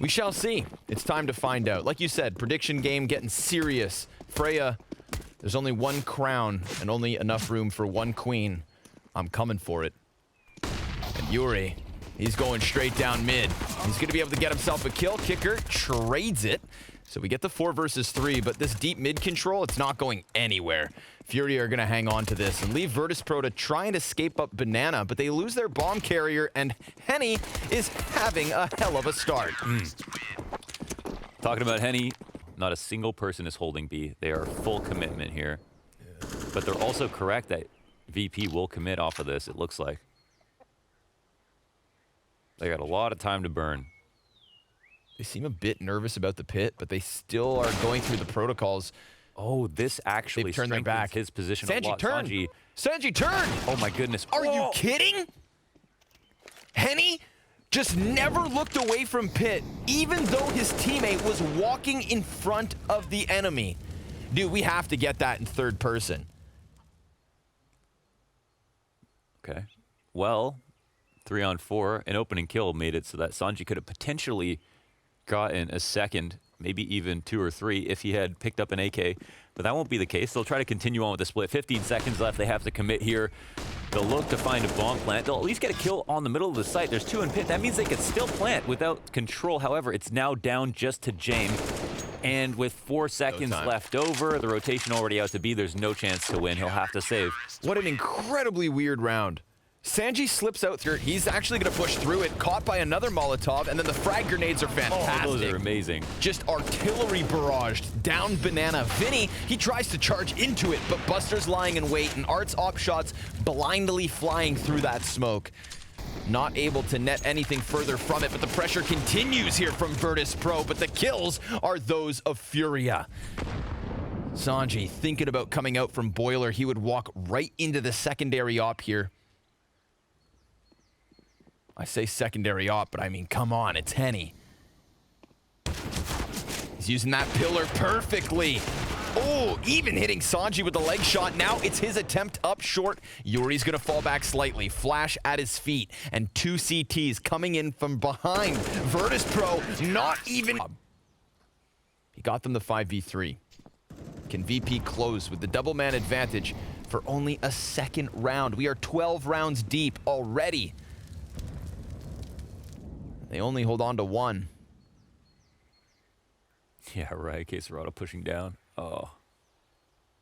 We shall see. It's time to find out. Like you said, prediction game getting serious. FURIA, there's only one crown and only enough room for one queen. I'm coming for it. And yuurih, he's going straight down mid. He's going to be able to get himself a kill. qikert trades it. So we get the 4 versus 3, but this deep mid control, it's not going anywhere. FURIA are going to hang on to this and leave Virtus.pro to try and escape up Banana, but they lose their bomb carrier, and Henny is having a hell of a start. Talking about Henny, not a single person is holding B. They are full commitment here. But they're also correct that VP will commit off of this, it looks like. They got a lot of time to burn. They seem a bit nervous about the pit, but they still are going through the protocols. Oh, this actually turned their back. His position SANJI, a lot. turn! SANJI, turn! Oh my goodness. Are you kidding? Henny just never looked away from pit, even though his teammate was walking in front of the enemy. Dude, we have to get that in third person. Okay. Well, 3-on-4, an opening kill made it so that SANJI could have potentially gotten a second, maybe even 2 or 3 if he had picked up an AK, but that won't be the case. They'll try to continue on with the split. 15 seconds left. They have to commit here. They'll look to find a bomb plant. They'll at least get a kill on the middle of the site. There's 2 in pit. That means they could still plant without control. However, it's now down just to Jame. And with 4 seconds left over, the rotation already out to B, there's no chance to win. He'll have to save. What an incredibly weird round. SANJI slips out through. He's actually going to push through it, caught by another Molotov, and then the frag grenades are fantastic. Oh, those are amazing. Just artillery barraged down Banana. VINI, he tries to charge into it, but Buster's lying in wait, and Art's op shots blindly flying through that smoke. Not able to net anything further from it, but the pressure continues here from Virtus.pro, but the kills are those of FURIA. SANJI thinking about coming out from Boiler. He would walk right into the secondary op here. I say secondary op, but I mean, come on, it's Henny. He's using that pillar perfectly. Oh, even hitting SANJI with the leg shot. Now it's his attempt up short. yuurih's gonna fall back slightly. Flash at his feet, and 2 CTs coming in from behind. Virtus.pro, not even... He got them the 5v3. Can VP close with the double man advantage for only a second round? We are 12 rounds deep already. They only hold on to 1. Yeah, right. KSCERATO pushing down. Oh.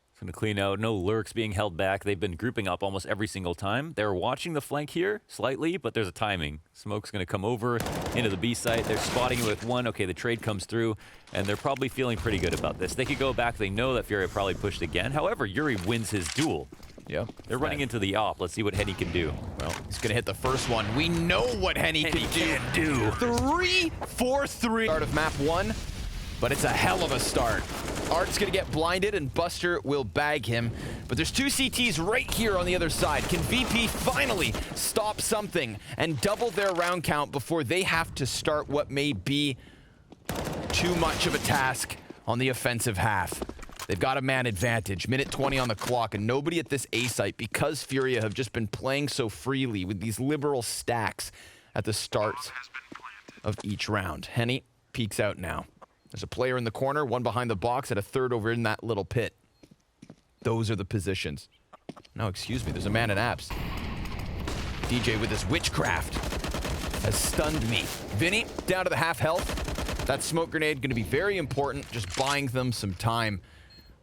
It's going to clean out. No lurks being held back. They've been grouping up almost every single time. They're watching the flank here slightly, but there's a timing. Smoke's going to come over into the B site. They're spotting it with 1. Okay, the trade comes through, and they're probably feeling pretty good about this. They could go back. They know that FURIA probably pushed again. However, yuurih wins his duel. Yep. They're running into the op. Let's see what Henny can do. Well, he's going to hit the first one. We know what Henny can do. 3-4-3. Start of map 1, but it's a hell of a start. Art's going to get blinded, and Buster will bag him. But there's 2 CTs right here on the other side. Can VP finally stop something and double their round count before they have to start what may be too much of a task on the offensive half? They've got a man advantage, minute 20 on the clock, and nobody at this A site, because FURIA have just been playing so freely with these liberal stacks at the start of each round. Henny peeks out now. There's a player in the corner, 1 behind the box, and a 3rd over in that little pit. Those are the positions. No, excuse me, there's a man in apps. DJ with his witchcraft has stunned me. VINI down to the half health. That smoke grenade going to be very important, just buying them some time.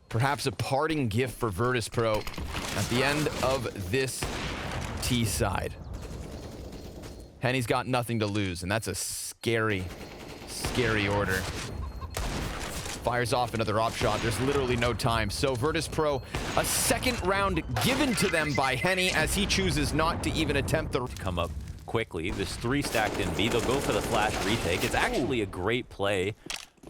Perhaps a parting gift for Virtus.pro at the end of this T side. Henny's got nothing to lose, and that's a scary, scary order. Fires off another op shot. There's literally no time. So Virtus.pro, a 2nd round given to them by Henny as he chooses not to even attempt the... Come up quickly. There's 3 stacked in B. They'll go for the flash retake. It's actually a great play.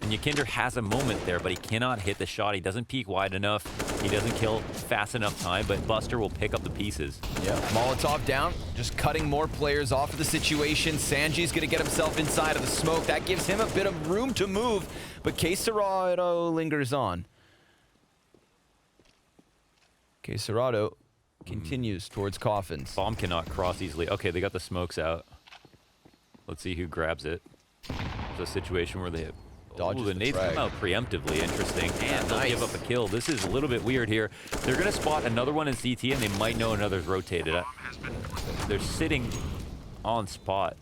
And YEKINDAR has a moment there, but he cannot hit the shot. He doesn't peek wide enough. He doesn't kill fast enough time, but Buster will pick up the pieces. Yeah, Molotov down, just cutting more players off of the situation. SANJI's going to get himself inside of the smoke. That gives him a bit of room to move, but KSCERATO lingers on. KSCERATO continues towards coffins. Bomb cannot cross easily. Okay, they got the smokes out. Let's see who grabs it. a situation where they have Dodges the the nades frag. come out preemptively. Interesting. And they'll Nice. give up a kill. This is a little bit weird here. They're going to spot another one in CT, and they might know another's rotated. They're sitting on spot.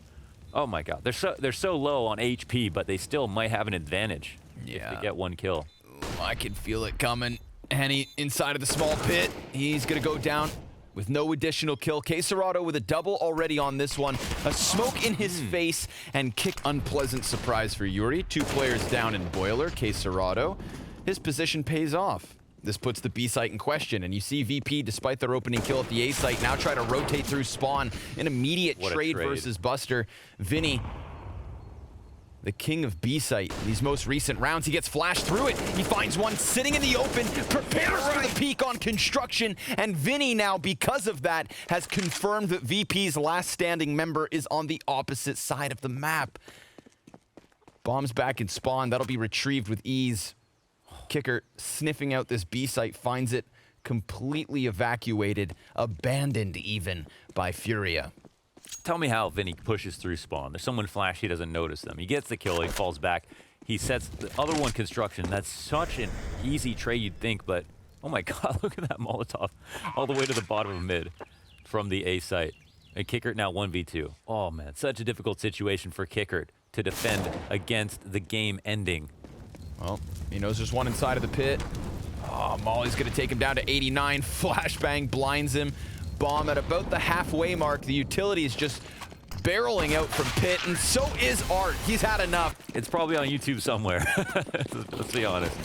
Oh my god. They're so low on HP, but they still might have an advantage if they get one kill. Ooh, I can feel it coming. Henny inside of the small pit. He's going to go down with no additional kill. KSCERATO with a double already on this one. A smoke in his face and kick. Unpleasant surprise for yuurih. 2 players down in Boiler. KSCERATO. His position pays off. This puts the B site in question, and you see VP, despite their opening kill at the A site, now try to rotate through spawn. An immediate trade versus Buster. VINI, the king of B site. These most recent rounds, he gets flashed through it. He finds one sitting in the open, prepares for the peak on construction, and VINI now, because of that, has confirmed that VP's last standing member is on the opposite side of the map. Bombs back in spawn. That'll be retrieved with ease. qikert sniffing out this B site, finds it completely evacuated, abandoned even by FURIA. Tell me how VINI pushes through spawn. There's someone flash, he doesn't notice them. He gets the kill, he falls back. He sets the other one construction. That's such an easy trade you'd think, but oh my god, look at that Molotov all the way to the bottom of mid from the A site. And qikert now 1v2. Oh man, such a difficult situation for qikert to defend against the game ending. Well, he knows there's one inside of the pit. Oh, Molly's gonna take him down to 89. Flashbang blinds him. Bomb at about the halfway mark. The utility is just barreling out from pit, and so is Art. He's had enough. It's probably on YouTube somewhere. Let's be honest.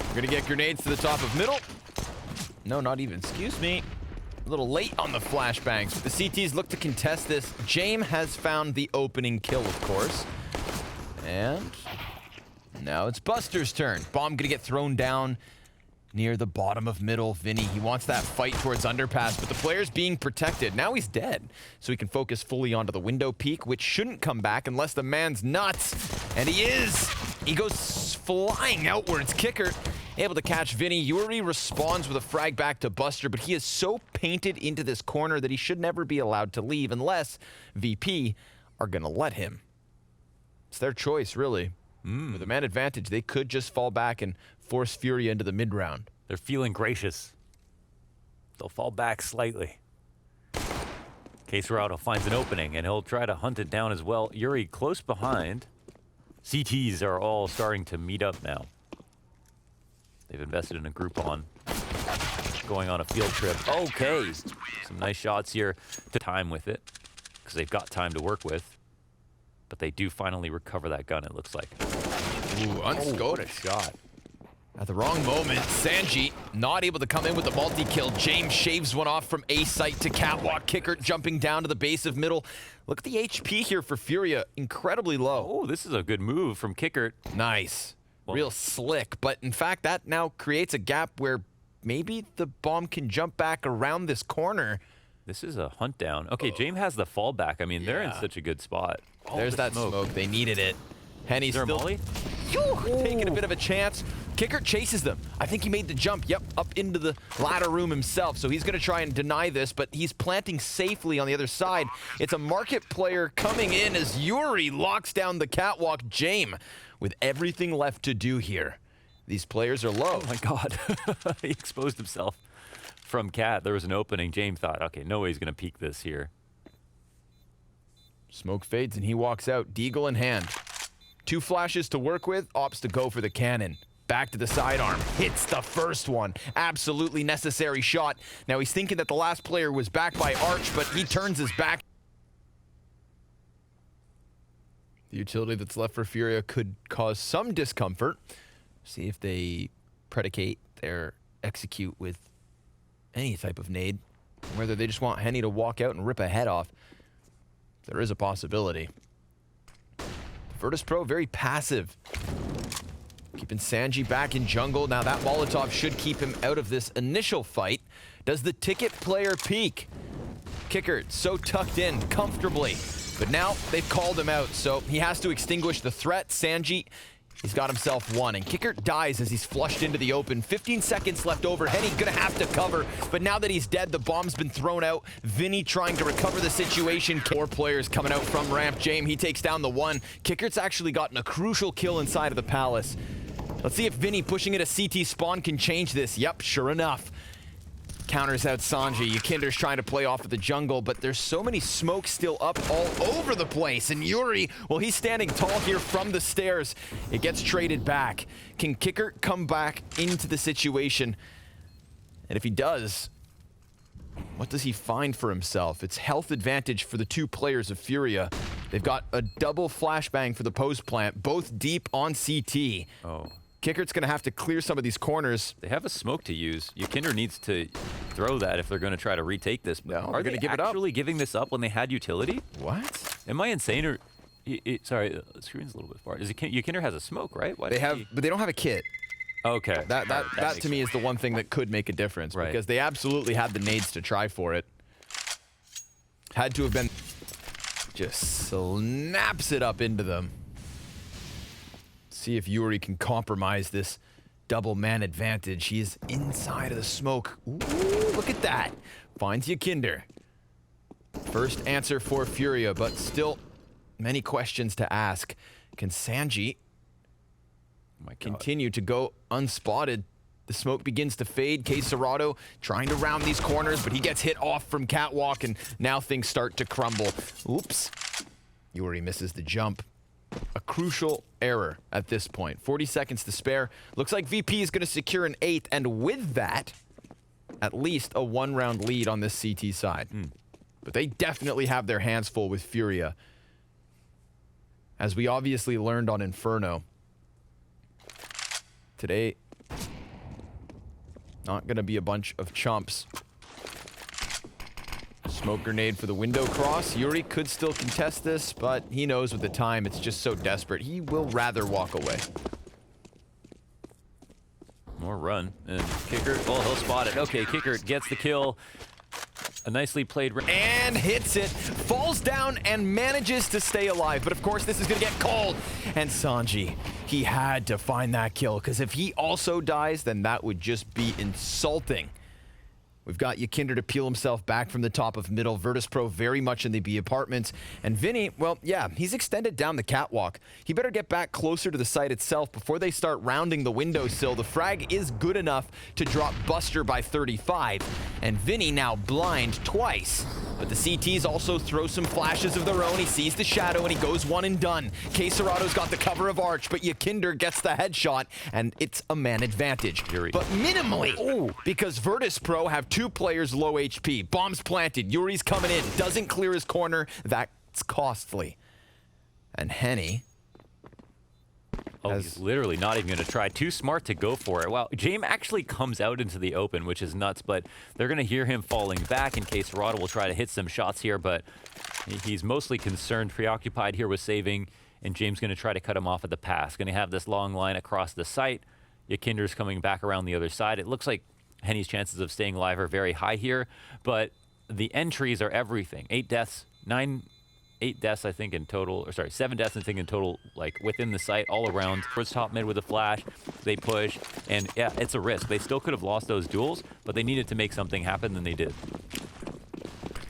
We're gonna get grenades to the top of middle. No, not even. Excuse me. A little late on the flashbangs. The CTs look to contest this. Jame has found the opening kill, of course. And now it's Buster's turn. Bomb gonna get thrown down near the bottom of middle. VINI, he wants that fight towards underpass, but the player's being protected. Now he's dead, so he can focus fully onto the window peak, which shouldn't come back unless the man's nuts. And he is. He goes flying outwards. qikert able to catch VINI. yuurih responds with a frag back to Buster, but he is so painted into this corner that he should never be allowed to leave unless VP are gonna let him. It's their choice, really. With a man advantage, they could just fall back and force FURIA into the mid-round. They're feeling gracious. They'll fall back slightly. KSCERATO finds an opening, and he'll try to hunt it down as well. yuurih close behind. CTs are all starting to meet up now. They've invested in a Groupon. Going on a field trip. Okay. Some nice shots here to time with it, because they've got time to work with. But they do finally recover that gun, it looks like. Ooh, unscoped shot. At the wrong moment, SANJI not able to come in with the multi-kill. Jame shaves one off from A site to catwalk. qikert jumping down to the base of middle. Look at the HP here for FURIA, incredibly low. Oh, this is a good move from qikert. Nice. Well, real slick. But in fact, that now creates a gap where maybe the bomb can jump back around this corner. This is a hunt down. Okay, Jame has the fallback. I mean, they're in such a good spot. There's that smoke. They needed it. Henny's still Molly? taking a bit of a chance. qikert chases them. I think he made the jump, up into the ladder room himself, so he's going to try and deny this, but he's planting safely on the other side. It's a market player coming in as yuurih locks down the catwalk. Jame with everything left to do here. These players are low. Oh my god. He exposed himself from Cat. There was an opening. Jame thought, okay, no way he's going to peek this here. Smoke fades and he walks out, deagle in hand. 2 flashes to work with, opts to go for the cannon. Back to the sidearm, hits the first one. Absolutely necessary shot. Now he's thinking that the last player was back by Arch, but he turns his back. The utility that's left for FURIA could cause some discomfort. See if they predicate their execute with any type of nade. Whether they just want Henny to walk out and rip a head off. There is a possibility. Virtus.pro very passive. Keeping SANJI back in jungle. Now that Molotov should keep him out of this initial fight. Does the ticket player peek? qikert so tucked in comfortably. But now they've called him out, so he has to extinguish the threat. SANJI, He's got himself one, and qikert dies as he's flushed into the open. 15 seconds left over. Henny gonna have to cover, but now that he's dead, the bomb's been thrown out. VINI trying to recover the situation. 4 players coming out from ramp. Jame, he takes down the one. qikert's actually gotten a crucial kill inside of the palace. Let's see if VINI pushing it a CT spawn can change this. Yep, sure enough. Counters out SANJI. YEKINDAR's trying to play off of the jungle, but there's so many smokes still up all over the place. And yuurih, well, he's standing tall here from the stairs. It gets traded back. Can qikert come back into the situation? And if he does, what does he find for himself? It's health advantage for the 2 players of FURIA. They've got a double flashbang for the post plant, both deep on CT. Oh. qikert's gonna have to clear some of these corners. They have a smoke to use. YEKINDAR needs to throw that if they're going to try to retake this. No, are they gonna give it up. actually giving this up when they had utility? What? Am I insane or... sorry, the screen's a little bit far. YEKINDAR has a smoke, right? Why They does have, he- but they don't have a kit. Okay. That makes to me sense. is the one thing that could make a difference, Right. because they absolutely had the nades to try for it. Had to have been... Just snaps it up into them. See if yuurih can compromise this double man advantage. He is inside of the smoke. Ooh, look at that. Finds YEKINDAR. First answer for FURIA, but still many questions to ask. Can SANJI Oh my God. continue to go unspotted? The smoke begins to fade. KSCERATO trying to round these corners, but he gets hit off from catwalk, and now things start to crumble. Oops. yuurih misses the jump. A crucial error at this point. 40 seconds to spare. Looks like VP is going to secure an 8th, and with that, at least a 1-round lead on this CT side. But they definitely have their hands full with FURIA. As we obviously learned on Inferno, today, not going to be a bunch of chumps. Smoke grenade for the window cross. yuurih could still contest this, but he knows with the time it's just so desperate. He will rather walk away. More run. And qikert, oh, he'll spot it. Okay, qikert gets the kill. A nicely played... And hits it. Falls down and manages to stay alive. But of course, this is going to get cold. And SANJI, he had to find that kill, because if he also dies, then that would just be insulting. We've got YEKINDAR to peel himself back from the top of middle. Virtus.pro very much in the B apartments. And VINI, well, yeah, he's extended down the catwalk. He better get back closer to the site itself before they start rounding the windowsill. The frag is good enough to drop Buster by 35. And VINI now blind twice. But the CTs also throw some flashes of their own. He sees the shadow and he goes one and done. KSCERATO's got the cover of Arch, but YEKINDAR gets the headshot, and it's a man advantage. yuurih. But minimally, because Virtus.pro have 2 players low HP. Bombs planted. yuurih's coming in. Doesn't clear his corner. That's costly. And Henny... Oh, he's literally not even going to try. Too smart to go for it. Wow, Jame actually comes out into the open, which is nuts, but they're going to hear him falling back in case KSCERATO will try to hit some shots here, but he's mostly concerned, preoccupied here with saving, and Jame's going to try to cut him off at the pass. Going to have this long line across the site. YEKINDAR's coming back around the other side. It looks like Henny's chances of staying alive are very high here, but the entries are everything. 8 deaths, 8 deaths, I think, in total, or sorry, 7 deaths, I think, in total, like, within the site, all around. Towards top mid with a flash, they push, and yeah, it's a risk. They still could have lost those duels, but they needed to make something happen, and they did.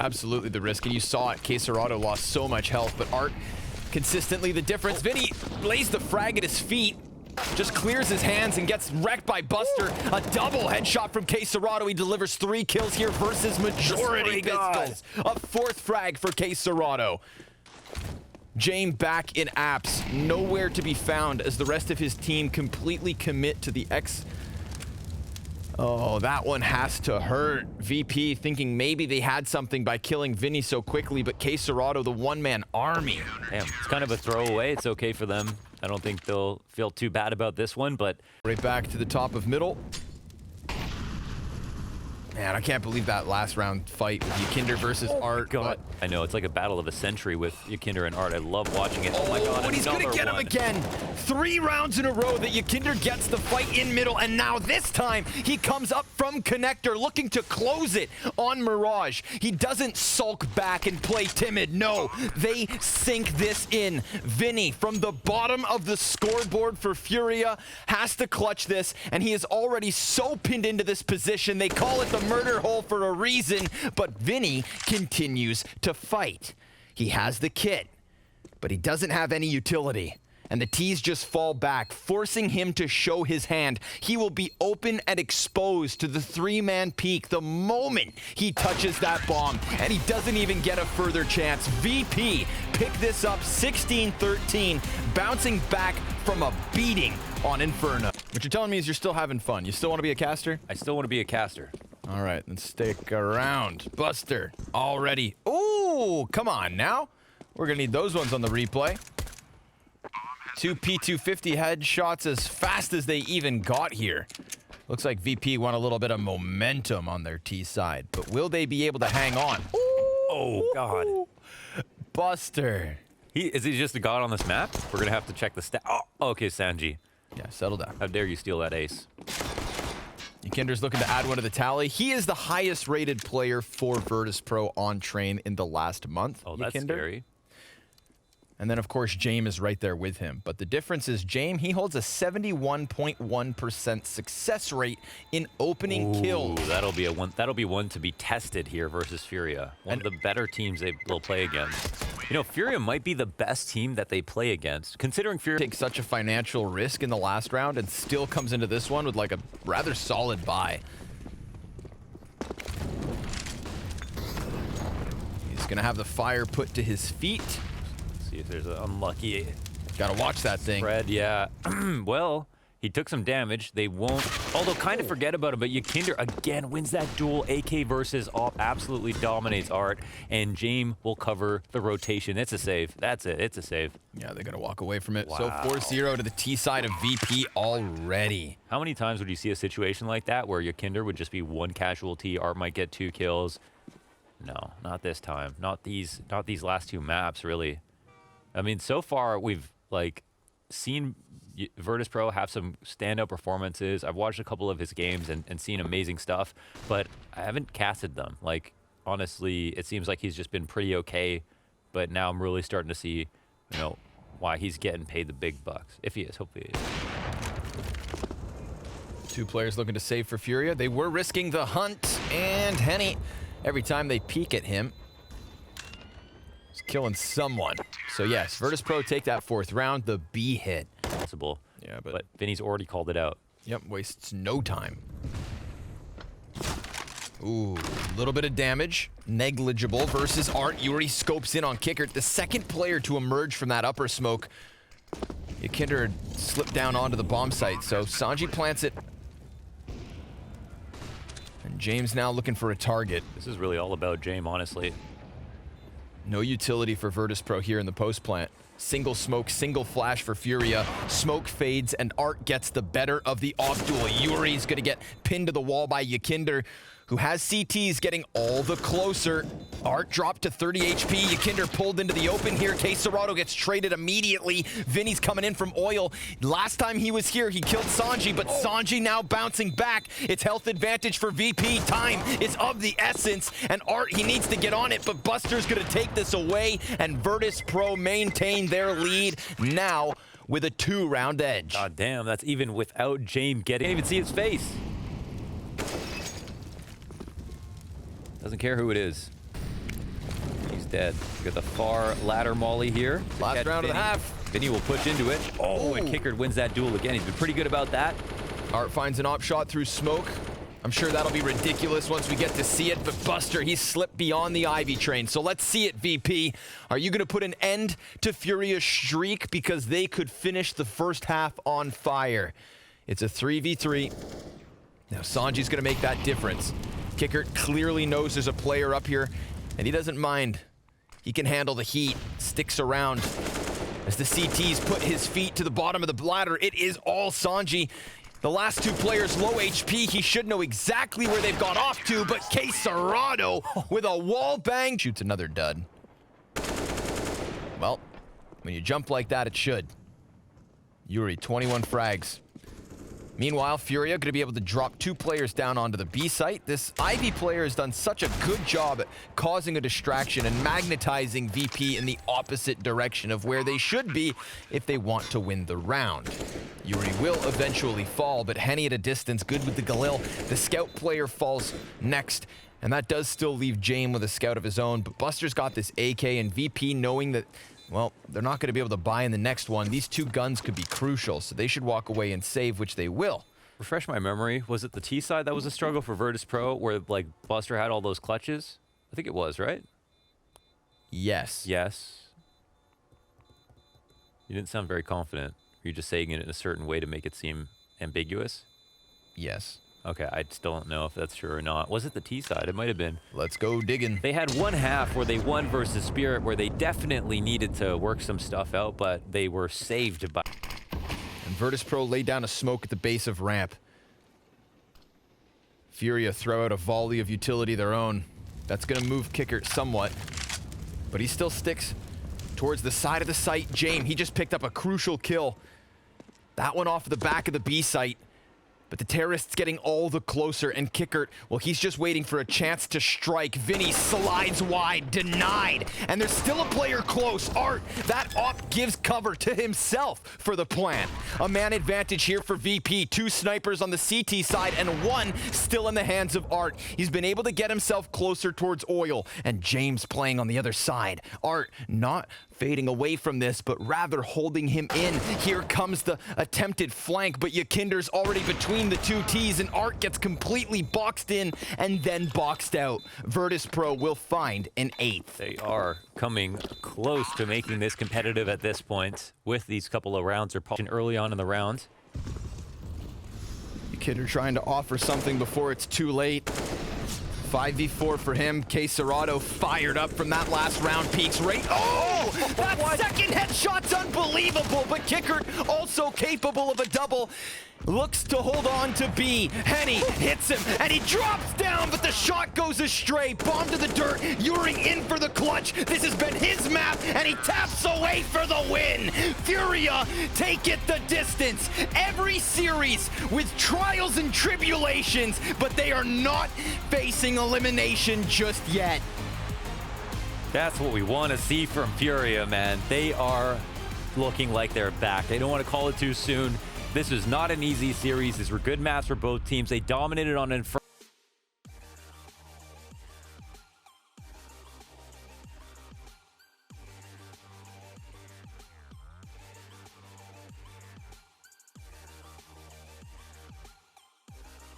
Absolutely the risk, and you saw it. KSCERATO lost so much health, but Art consistently the difference. VINI lays the frag at his feet, just clears his hands and gets wrecked by Buster. A double headshot from KSCERATO. He delivers 3 kills here versus majority pistols. A 4th frag for KSCERATO. Jame back in apps, nowhere to be found as the rest of his team completely commit to the X. Oh, that one has to hurt. VP thinking maybe they had something by killing VINI so quickly, but KSCERATO, the one-man army. Damn, it's kind of a throwaway. It's okay for them. I don't think they'll feel too bad about this one, but... Right back to the top of middle. Man, I can't believe that last round fight with YEKINDAR versus Art. God. I know, it's like a battle of a century with YEKINDAR and Art. I love watching it. Oh my God, and he's gonna get him again. 3 rounds in a row that YEKINDAR gets the fight in middle, and now this time he comes up from connector looking to close it on Mirage. He doesn't sulk back and play timid. No, they sink this in. VINI from the bottom of the scoreboard for FURIA has to clutch this, and he is already so pinned into this position. They call it the murder hole for a reason, but VINI continues to fight. He has the kit, but he doesn't have any utility. And the T's just fall back, forcing him to show his hand. He will be open and exposed to the 3-man peak the moment he touches that bomb, and he doesn't even get a further chance. VP pick this up 16-13, bouncing back from a beating on Inferno. What you're telling me is you're still having fun. You still want to be a caster? I still want to be a caster. All right, then stick around. Buster, already. Ooh, come on now. We're going to need those ones on the replay. 2 P250 headshots as fast as they even got here. Looks like VP want a little bit of momentum on their T side, but will they be able to hang on? Ooh, oh, God. Buster. Is he just a god on this map? We're going to have to check the stat. Oh, okay, Sanji. Yeah, settle down. How dare you steal that ace? YEKINDAR's looking to add one to the tally. He is the highest rated player for Virtus.pro on train in the last month. Oh, that's YEKINDAR. scary. And then, of course, Jame is right there with him. But the difference is Jame, he holds a 71.1% success rate in opening kills. That'll be one to be tested here versus FURIA. One of the better teams they will play against. You know, FURIA might be the best team that they play against, considering FURIA takes such a financial risk in the last round and still comes into this one with like a rather solid buy. He's gonna have the fire put to his feet. See if there's an unlucky. Gotta watch that thing. Fred, yeah. Well, he took some damage. They won't, although kind of forget about him, but YEKINDAR again wins that duel. AK versus AWP absolutely dominates Art, and Jame will cover the rotation. It's a save. That's it. It's a save. Yeah, they gotta walk away from it. Wow. So 4-0 to the T side of VP already. How many times would you see a situation like that where YEKINDAR would just be 1 casualty, Art might get 2 kills? No, not this time. Not these last 2 maps, really. I mean, so far we've like seen Virtus.pro have some standout performances. I've watched a couple of his games and seen amazing stuff, but I haven't casted them. Like, honestly, it seems like he's just been pretty okay, but now I'm really starting to see, you know, why he's getting paid the big bucks. If he is, hopefully he is. 2 players looking to save for FURIA. They were risking the hunt, and Henny, every time they peek at him, is killing someone. So yes, Virtus.pro take that 4th round, the B hit. Possible. Yeah, but Vinny's already called it out. Yep, wastes no time. Ooh, a little bit of damage. Negligible versus Art. Yuurih scopes in on qikert, the 2nd player to emerge from that upper smoke. YEKINDAR slipped down onto the bomb site, so SANJI plants it. And James now looking for a target. This is really all about Jame, honestly. No utility for Virtus.pro here in the post plant. Single smoke, single flash for FURIA. Smoke fades, and Art gets the better of the off duel. Yuurih's gonna get pinned to the wall by YEKINDAR, who has CTs getting all the closer. Art dropped to 30 HP. YEKINDAR pulled into the open here. KSCERATO gets traded immediately. Vinny's coming in from oil. Last time he was here, he killed SANJI, but SANJI now bouncing back. It's health advantage for VP. Time is of the essence, and Art, he needs to get on it, but Buster's gonna take this away, and Virtus.pro maintain their lead now with a 2-round edge. God damn, that's even without Jame getting. Can't even see his face. Doesn't care who it is. He's dead. We got the far ladder molly here. Last round of the half. Vinny will push into it. Oh, and qikert wins that duel again. He's been pretty good about that. Art finds an op shot through smoke. I'm sure that'll be ridiculous once we get to see it, but Buster, he slipped beyond the Ivy train. So let's see it, VP. Are you gonna put an end to FURIA's streak? Because they could finish the first half on fire. It's a 3v3. Now SANJI's gonna make that difference. qikert clearly knows there's a player up here, and he doesn't mind. He can handle the heat, sticks around. As the CTs put his feet to the bottom of the ladder, it is all SANJI. The last two players low HP. He should know exactly where they've gone off to, but KSCERATO with a wall bang shoots another dud. Well, when you jump like that, it should. YEKINDAR, 21 frags. Meanwhile, FURIA going to be able to drop 2 players down onto the B site. This Ivy player has done such a good job at causing a distraction and magnetizing VP in the opposite direction of where they should be if they want to win the round. YEKINDAR will eventually fall, but Henny at a distance, good with the Galil. The scout player falls next, and that does still leave Jame with a scout of his own, but Buster's got this AK, and VP knowing that, well, they're not going to be able to buy in the next one. These 2 guns could be crucial, so they should walk away and save, which they will. Refresh my memory. Was it the T side that was a struggle for Virtus.pro where, like, Buster had all those clutches? I think it was, right? Yes. Yes. You didn't sound very confident. Were you just saying it in a certain way to make it seem ambiguous? Yes. Okay, I still don't know if that's true or not. Was it the T side? It might have been. Let's go digging. They had one half where they won versus Spirit, where they definitely needed to work some stuff out, but they were saved by... And Virtus.pro laid down a smoke at the base of ramp. FURIA throw out a volley of utility of their own. That's going to move qikert somewhat, but he still sticks towards the side of the site. Jame, he just picked up a crucial kill. That one off the back of the B site. But the terrorist's getting all the closer, and qikert, well, he's just waiting for a chance to strike. VINI slides wide, denied, and there's still a player close. Art, that op gives cover to himself for the plant. A man advantage here for VP. 2 snipers on the CT side, and 1 still in the hands of Art. He's been able to get himself closer towards Oil, and James playing on the other side. Art not fading away from this, but rather holding him in. Here comes the attempted flank, but YEKINDAR's already between the 2 T's, and Art gets completely boxed in and then boxed out. Virtus.pro will find an 8th. They are coming close to making this competitive at this point with these couple of rounds. They're pushing early on in the round. YEKINDAR trying to offer something before it's too late. 5v4 for him. KSCERATO fired up from that last round. Peaks right. Oh! That second headshot's unbelievable, but qikert also capable of a double. Looks to hold on to B. Henny hits him, and he drops down, but the shot goes astray. Bomb to the dirt. YEKINDAR in for the clutch. This has been his map, and he taps away for the win. FURIA take it the distance. Every series with trials and tribulations, but they are not facing elimination just yet. That's what we want to see from FURIA, man. They are looking like they're back. They don't want to call it too soon. This was not an easy series. These were good maps for both teams. They dominated on Inferno.